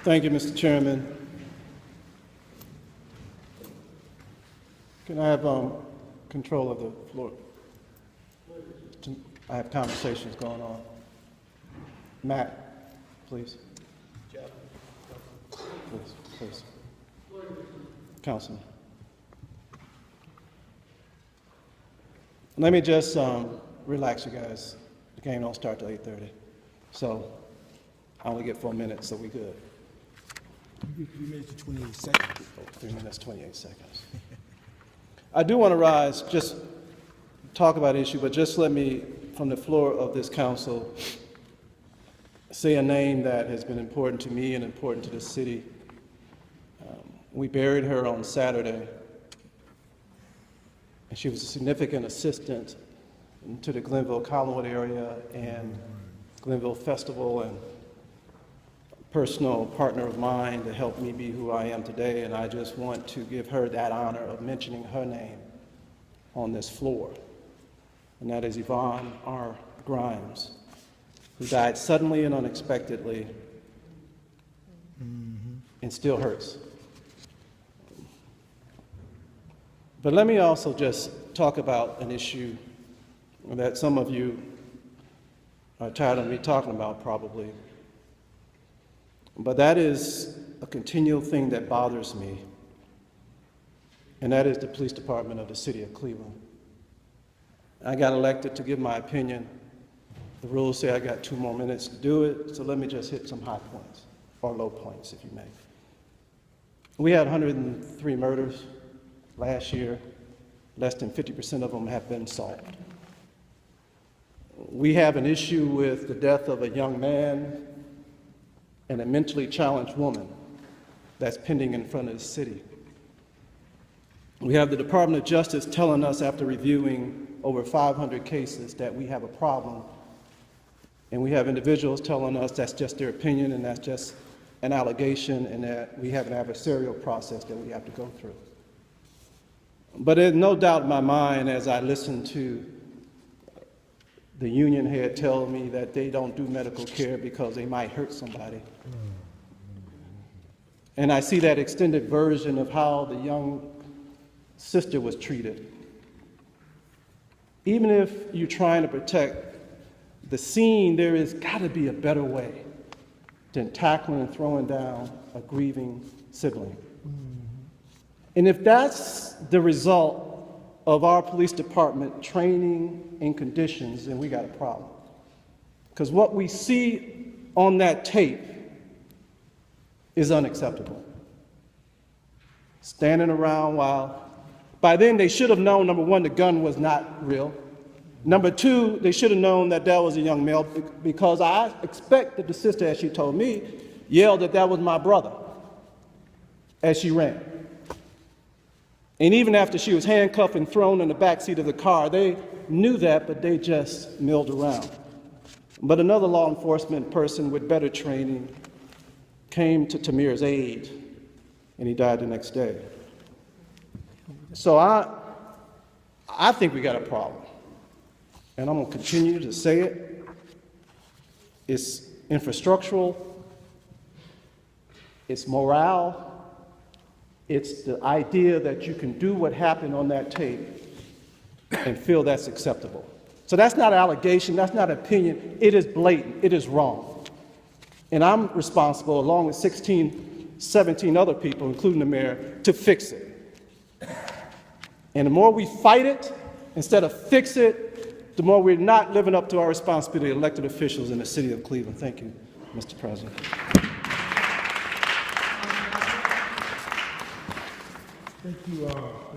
Thank you, Mr. Chairman. Can I have control of the floor? I have conversations going on. Matt, please. Jeff. Please. Councilman. Let me just relax you guys. The game don't start till 8:30. So I only get 4 minutes, so we good. 3 minutes to 28 seconds. 3 minutes, 28 seconds. I do want to rise, just talk about issue, but just let me, from the floor of this council, say a name that has been important to me and important to the city. We buried her on Saturday, and she was a significant assistant to the Glenville-Collinwood area and Glenville Festival, and a personal partner of mine to help me be who I am today, and I just want to give her that honor of mentioning her name on this floor, and that is Yvonne R. Grimes, who died suddenly and unexpectedly, and still hurts. But let me also just talk about an issue that some of you are tired of me talking about probably, but that is a continual thing that bothers me, and that is the police department of the city of Cleveland. I got elected to give my opinion. The rules say I got 2 more minutes to do it, so let me just hit some high points, or low points, if you may. We had 103 murders last year. Less than 50% of them have been solved. We have an issue with the death of a young man and a mentally challenged woman that's pending in front of the city. We have the Department of Justice telling us, after reviewing over 500 cases, that we have a problem. And we have individuals telling us that's just their opinion and that's just an allegation, and that we have an adversarial process that we have to go through. But there's no doubt in my mind, as I listen to the union head tell me that they don't do medical care because they might hurt somebody. And I see that extended version of how the young sister was treated. Even if you're trying to protect the scene, there has got to be a better way than tackling and throwing down a grieving sibling. And if that's the result of our police department training and conditions, then we got a problem. Because what we see on that tape is unacceptable. Standing around while, by then they should have known, number one, the gun was not real. Number two, they should have known that that was a young male, because I expect that the sister, as she told me, yelled that that was my brother as she ran. And even after she was handcuffed and thrown in the backseat of the car, they knew that, but they just milled around. But another law enforcement person with better training came to Tamir's aid, and he died the next day. So I think we got a problem. And I'm going to continue to say it. It's infrastructural. It's morale. It's the idea that you can do what happened on that tape and feel that's acceptable. So that's not an allegation, that's not opinion, it is blatant, it is wrong. And I'm responsible, along with 17 other people, including the mayor, to fix it. And the more we fight it, instead of fix it, the more we're not living up to our responsibility as elected officials in the city of Cleveland. Thank you, Mr. President. Thank you.